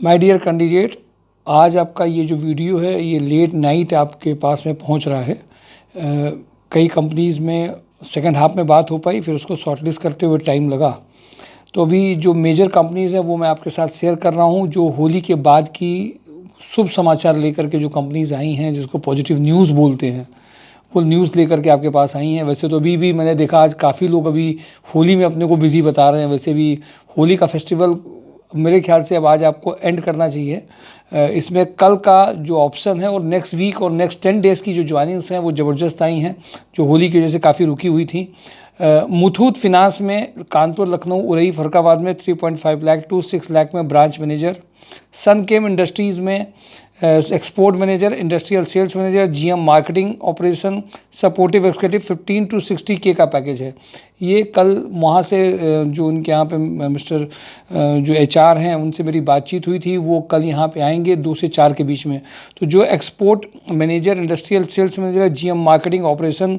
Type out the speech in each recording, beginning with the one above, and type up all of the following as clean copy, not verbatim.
My dear candidate, आज आपका ये जो वीडियो है ये लेट नाइट आपके पास में पहुंच रहा है। कई कंपनीज़ में सेकंड हाफ में बात हो पाई, फिर उसको शॉर्टलिस्ट करते हुए टाइम लगा। तो अभी जो मेजर कंपनीज़ हैं वो मैं आपके साथ शेयर कर रहा हूं, जो होली के बाद की शुभ समाचार लेकर के जो कंपनीज़ आई हैं, जिसको पॉजिटिव न्यूज़ बोलते हैं, वो न्यूज़ लेकर के आपके पास आई हैं। वैसे तो अभी भी मैंने देखा आज काफ़ी लोग अभी होली में अपने को बिज़ी बता रहे हैं। वैसे भी होली का फेस्टिवल मेरे ख्याल से अब आज आपको एंड करना चाहिए। इसमें कल का जो ऑप्शन है और नेक्स्ट वीक और नेक्स्ट 10 डेज़ की जो ज्वाइनिंग्स हैं वो ज़बरदस्त आई हैं, जो होली की वजह से काफ़ी रुकी हुई थी। मुथूट फिनांस में कानपुर, लखनऊ, उरई, फरुखाबाद में 3.5 लाख टू 6 लाख में branch manager. Sun Chem industries में export manager, industrial sales manager, GM marketing operation, supportive executive 15 to 60 के का पैकेज है। ये कल वहाँ से जो उनके यहाँ पे मिस्टर जो एचआर हैं उनसे मेरी बातचीत हुई थी, वो कल यहाँ पे आएंगे 2 से 4 के बीच में। तो जो export manager, industrial sales manager, GM marketing operation,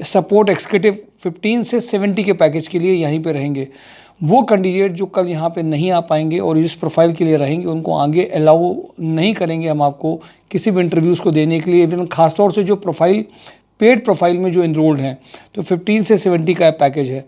support executive 15 से 70 के पैकेज के लिए यहीं पे रहेंगे। वो कैंडिडेट जो कल यहाँ पे नहीं आ पाएंगे और इस प्रोफाइल के लिए रहेंगे, उनको आगे अलाउ नहीं करेंगे हम आपको किसी भी इंटरव्यूज़ को देने के लिए। इवन खासतौर से जो प्रोफाइल पेड प्रोफाइल में जो इनरोल्ड हैं, तो 15 से 70 का पैकेज है।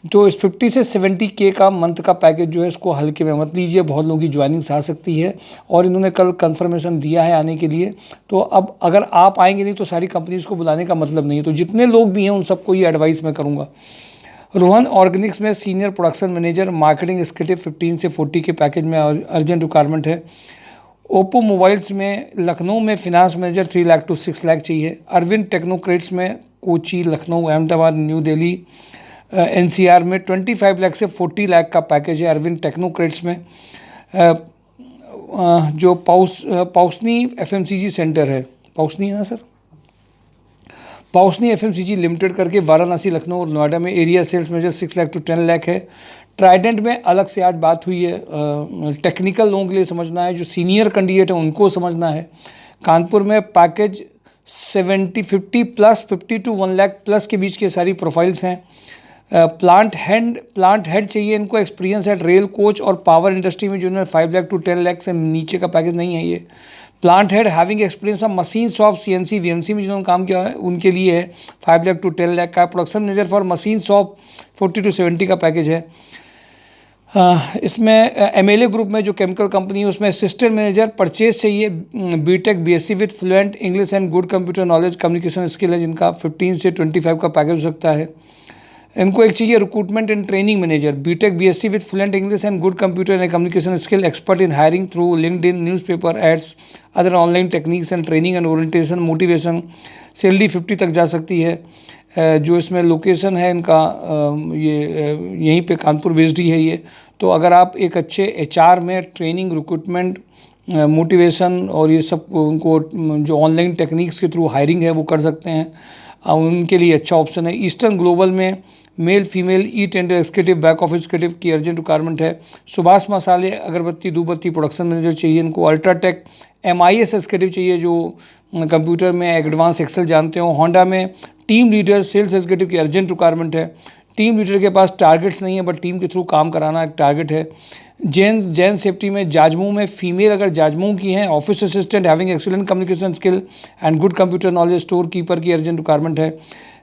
तो इस 50 से 70 के का मंथ का पैकेज जो है, इसको हल्के में मत लीजिए। बहुत लोगों की ज्वाइनिंग्स आ सकती है और इन्होंने कल कंफर्मेशन दिया है आने के लिए। तो अब अगर आप आएंगे नहीं तो सारी कंपनीज़ को बुलाने का मतलब नहीं है। तो जितने लोग भी हैं उन सबको ये एडवाइस मैं करूँगा। रोहन ऑर्गेनिक्स में senior production manager, marketing executive 15 से 40 के पैकेज में अर्जेंट रिक्वायरमेंट है। ओप्पो मोबाइल्स में लखनऊ में finance manager 3 lakh to 6 lakh चाहिए। अरविंद टेक्नोक्रेट्स में कोची, लखनऊ, अहमदाबाद, न्यू दिल्ली, एनसीआर में 25 लाख से 40 लाख का पैकेज है। अरविंद टेक्नोक्रेट्स में जो पाउसनी एफएमसीजी सेंटर है, पाउसनी है ना सर, पाउसनी एफएमसीजी लिमिटेड करके वाराणसी, लखनऊ और नोएडा में area sales manager 6 lakh to 10 lakh है। ट्राइडेंट में अलग से आज बात हुई है, टेक्निकल लोगों के लिए समझना है, जो सीनियर कैंडिडेट है उनको समझना है। कानपुर में package 50 plus 50 to 1 lakh plus के बीच के सारी प्रोफाइल्स हैं। प्लांट हेड चाहिए इनको, एक्सपीरियंस है रेल कोच और पावर इंडस्ट्री में, जो 5 लाख टू 10 लाख से नीचे का पैकेज नहीं है ये। Plant head having experience of machine shop, CNC VMC में जिन्होंने काम किया है उनके लिए है 5 लाख टू 10 लाख का। Production manager for machine shop 40 to 70 का पैकेज है। इसमें एमएलए ग्रुप में जो केमिकल कंपनी है उसमें असिस्टेंट मैनेजर परचेज चाहिए, BTech BSc with fluent English and good computer knowledge, communication skill है, जिनका 15 से 25 का पैकेज हो सकता है। इनको एक चाहिए recruitment and training manager, BTech BSc with fluent English and good computer and communication skill, expert in hiring through LinkedIn, newspaper ads, other online techniques and training and orientation, motivation. Salary 50 तक जा सकती है। जो इसमें location है इनका ये यहीं पे कानपुर बेस्ड ही है ये। तो अगर आप एक अच्छे एचआर में ट्रेनिंग, रिक्रूटमेंट, मोटिवेशन और ये सब उनको जो ऑनलाइन टेक्निक्स के थ्रू हायरिंग है वो कर सकते हैं, उनके लिए अच्छा ऑप्शन है। ईस्टर्न ग्लोबल में male female E tender executive, back office executive की अर्जेंट रिक्वायरमेंट है। सुभाष मसाले, अगरबत्ती, धूपबत्ती प्रोडक्शन मैनेजर चाहिए इनको। अल्ट्राटेक एमआईएस एक्सिक्यूटिव चाहिए जो कंप्यूटर में एडवांस एक्सेल जानते हो। होंडा में टीम लीडर सेल्स एक्सिक्यूटिव की अर्जेंट रिक्वायरमेंट है। टीम लीडर के पास टारगेट्स नहीं है बट टीम के थ्रू काम कराना एक टारगेट है। जैन सेफ्टी में जाजमऊ में फीमेल अगर जाजमऊ की हैं, office assistant having excellent communication skill and good computer knowledge, store keeper की अर्जेंट रिक्वायरमेंट है।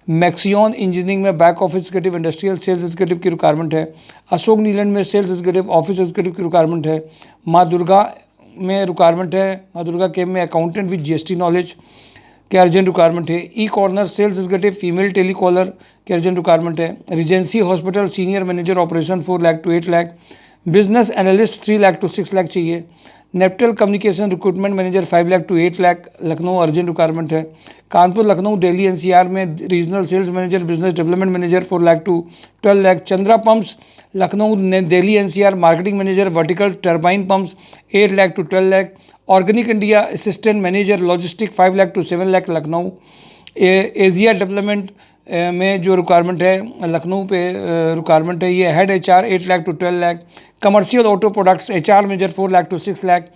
मैक्सियन इंजीनियरिंग में back office executive, industrial sales executive की रिक्वायरमेंट है। अशोक नीलैंड में सेल्स एक्सिक्यूटिव, ऑफिस एक्सिक्यूटिव की रिक्वायरमेंट है। माँ दुर्गा में रिक्वायरमेंट है, माँ दुर्गा केम में अकाउंटेंट विद जीएसटी नॉलेज के अर्जेंट रिक्वायरमेंट है। E corner sales executive female telecaller के अर्जेंट रिक्वायरमेंट है। Regency hospital senior manager operation 4 lakh to 8 lakh. Business analyst 3 lakh to 6 lakh चाहिए। नेप्टल communication recruitment manager 5 lakh to 8 lakh, Lucknow urgent requirement है। Kanpur, Lucknow, Delhi, NCR में regional sales manager, business development manager 4 lakh to 12 lakh. Chandra pumps, Lucknow, Delhi, NCR marketing manager, vertical turbine pumps 8 lakh to 12 lakh. Organic India assistant manager logistic 5 lakh to 7 lakh, Lucknow. Asia development में जो requirement है लखनऊ पे requirement है, ये head HR 8 lakh to 12 lakh. Commercial auto products HR manager 4 lakh to 6 lakh.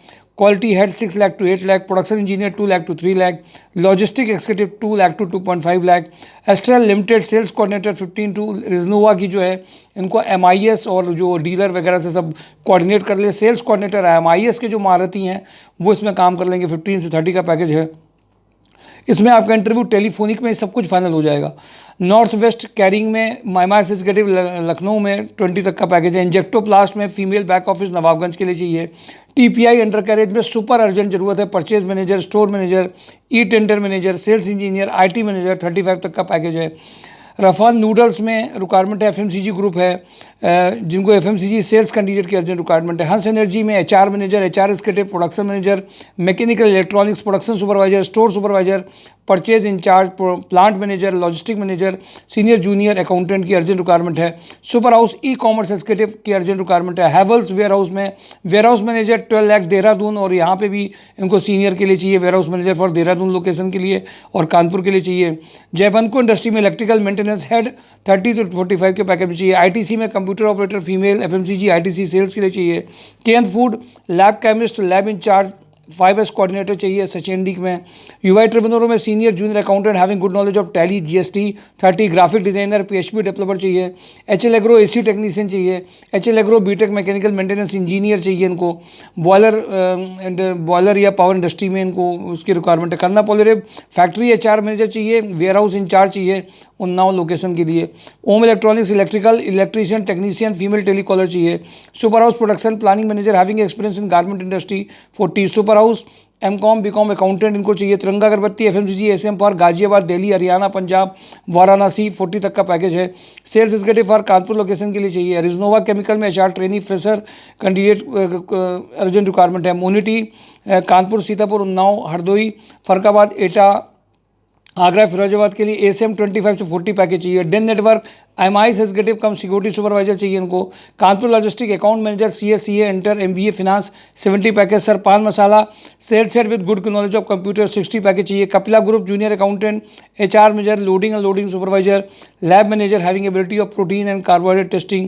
Quality head 6 lakh to 8 lakh, production engineer 2 lakh to 3 lakh, logistic executive 2 lakh to 2.5 lakh, astral limited sales coordinator 15 to, रिजनोवा की जो है इनको MIS और जो डीलर वगैरह से सब कोऑर्डिनेट कर ले, सेल्स कोऑर्डिनेटर MIS के जो महारथी हैं वो इसमें काम कर लेंगे, 15 से 30 का पैकेज है। इसमें आपका इंटरव्यू टेलीफोनिक में सब कुछ फाइनल हो जाएगा। नॉर्थ वेस्ट कैरिंग में MIS एग्जीक्यूटिव लखनऊ में 20 तक का पैकेज है। इंजेक्टोप्लास्ट में फीमेल बैक ऑफिस नवाबगंज के लिए चाहिए। TPI अंडर कैरेज में सुपर अर्जेंट जरूरत है, purchase manager, store manager, tender manager, sales engineer, IT manager, 35 तक का पैकेज है। रफान नूडल्स में रिक्वायरमेंट है, FMCG ग्रुप है जिनको FMCG सेल्स कैंडिडेट की अर्जेंट रिक्वायरमेंट है। हंस एनर्जी में HR manager, HR executive, production manager, mechanical electronics, production supervisor, store supervisor, purchase incharge, plant manager, logistic manager, senior junior accountant की urgent requirement है। Super house ecommerce executive की urgent requirement है। Havells warehouse में warehouse manager 12 lakh Dehradun, और यहाँ पे भी इनको सीनियर के लिए चाहिए warehouse manager for Dehradun location के लिए और कानपुर के लिए चाहिए। जयबंको इंडस्ट्री में इलेक्ट्रिकल मेंटेनेंस हेड 30 to 45 के पैकेज में चाहिए। ITC में computer operator female, FMCG ITC sales के लिए चाहिए। KN food lab chemist, lab in charge, 5S coordinator चाहिए। सचेंडी में UI ट्रिब्यूनरों में senior junior accountant having good knowledge of Tally GST 30, graphic designer, PHP developer चाहिए। HL एग्रो AC टेक्नीशियन चाहिए। HL agro BTech mechanical maintenance engineer चाहिए इनको। Boiler या power industry में इनको उसकी रिक्वायरमेंट है। करना पॉलिरेब फैक्ट्री HR मैनेजर चाहिए, वेयर हाउस इंचार्ज चाहिए उन्नाव लोकेशन के लिए। Om electronics electrical electrician technician female telecaller चाहिए। Super house production planning manager having experience in garment industry 40। Super house MCOM BCOM accountant इनको चाहिए। Tiranga Agarbatti FMCG SM for Ghaziabad, Delhi, Haryana, Punjab, Varanasi 40 तक का package है। Sales executive for Kanpur location के लिए चाहिए। रिजनोवा केमिकल में HR trainee fresher candidate urgent requirement है। मोनिटी कानपुर, सीतापुर, उन्नाव, हरदोई, फरकाबाद, एटा, आगरा, फिरोजाबाद के लिए ASM 25 से 40 पैकेज चाहिए। Den network MIS executive cum security supervisor चाहिए इनको। Kanpur logistic account manager CA inter MBA finance 70 package. Sir pan masala sales head with good knowledge of computer 60 package चाहिए। Kapila group junior accountant HR manager, loading and loading supervisor, lab manager having ability of protein and carbohydrate testing.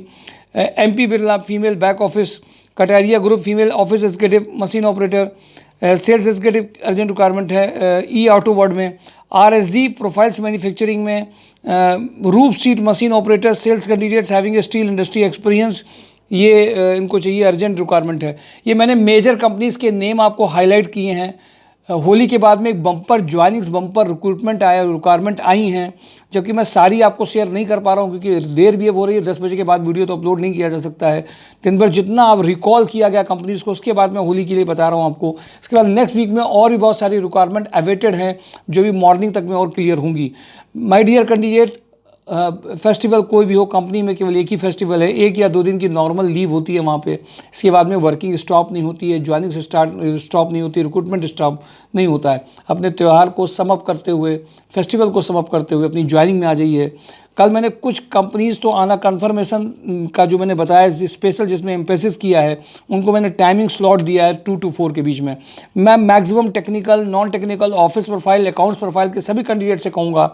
MP Birla female back office. Kataria group female office executive machine operator. Sales executive urgent requirement है E auto world में। RSG profiles manufacturing में। Roof sheet machine operator sales candidates having a steel industry experience, ये इनको चाहिए, urgent requirement है। ये मैंने major companies के नेम आपको हाईलाइट किए हैं। होली के बाद में एक बम्पर ज्वाइनिंग्स बम्पर रिक्वायरमेंट आई हैं, जबकि मैं सारी आपको शेयर नहीं कर पा रहा हूँ क्योंकि देर भी अब हो रही है। 10 बजे के बाद वीडियो तो अपलोड नहीं किया जा सकता है। दिन भर जितना आप रिकॉल किया गया कंपनीज़ को, उसके बाद मैं होली के लिए बता रहा हूँ आपको। इसके बाद नेक्स्ट वीक में और भी बहुत सारी रिक्वायरमेंट अवेटेड हैं जो भी मॉर्निंग तक में और क्लियर होंगी। माय डियर कैंडिडेट, फेस्टिवल कोई भी हो, कंपनी में केवल एक ही फेस्टिवल है, 1 या 2 दिन की नॉर्मल लीव होती है वहाँ पे। इसके बाद में वर्किंग स्टॉप नहीं होती है, ज्वाइनिंग स्टॉप नहीं होती, रिक्रूटमेंट स्टॉप नहीं होता है। अपने त्यौहार को समअप करते हुए, फेस्टिवल को समअप करते हुए अपनी ज्वाइनिंग में आ जाइए। कल मैंने कुछ कंपनीज़ तो आना कन्फर्मेशन का जो मैंने बताया स्पेशल जिसमें एम्फेसिस किया है, उनको मैंने टाइमिंग स्लॉट दिया है 2 to 4 के बीच में। मैं maximum technical, non technical, office profile, accounts profile के सभी कैंडिडेट से कहूँगा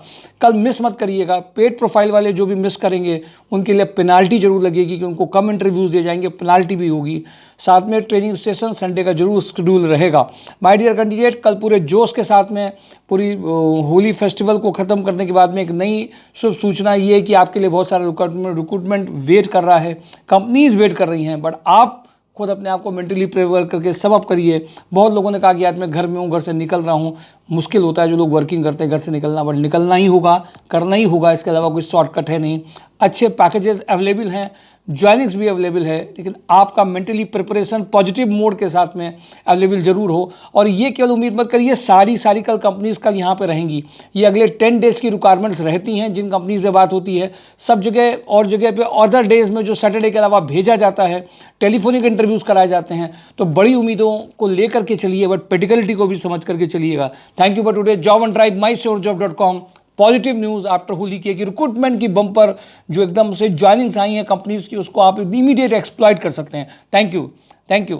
कल मिस मत करिएगा। पेड प्रोफाइल वाले जो भी मिस करेंगे उनके लिए पेनाल्टी जरूर लगेगी कि उनको कम इंटरव्यूज़ दिए जाएंगे, पेनाल्टी भी होगी। साथ में ट्रेनिंग सेशन संडे का जरूर शेड्यूल रहेगा। माय डियर कैंडिडेट, कल पूरे जोश के साथ में पूरी होली फेस्टिवल को ख़त्म करने के बाद में एक नई शुभ सूचना ये है कि आपके लिए बहुत सारा रिक्रूटमेंट वेट कर रहा है, कंपनीज वेट कर रही हैं, बट आप खुद अपने आप को मेंटली प्रिपेयर करके सब अप करिए। बहुत लोगों ने कहा कि आज मैं घर में हूँ, घर से निकल रहा हूँ। मुश्किल होता है जो लोग वर्किंग करते हैं घर से निकलना, बट निकलना ही होगा, करना ही होगा, इसके अलावा कोई शॉर्टकट है नहीं। अच्छे पैकेजेस अवेलेबल हैं, ज्वाइनिंग्स भी अवेलेबल है, लेकिन आपका मेंटली प्रिपरेशन पॉजिटिव मोड के साथ में अवेलेबल जरूर हो। और ये केवल उम्मीद मत करिए सारी कल कंपनीज कल यहाँ पे रहेंगी। ये अगले 10 डेज़ की रिक्वायरमेंट्स रहती हैं जिन कंपनीज से बात होती है। सब जगह और जगह पे अदर डेज़ में जो सैटरडे के अलावा भेजा जाता है, टेलीफोनिक इंटरव्यूज़ कराए जाते हैं। तो बड़ी उम्मीदों को लेकर के चलिए, बट प्रैक्टिकलिटी को भी समझ करके चलिएगा। Thank you for today. Job and drive, mysurejob.com। Positive news after Holi की कि रिक्रूटमेंट की बम्पर जो एकदम से ज्वाइनिंग्स आई हैं कंपनीज़ की, उसको आप इमीडिएट एक्सप्लॉइट कर सकते हैं। Thank you.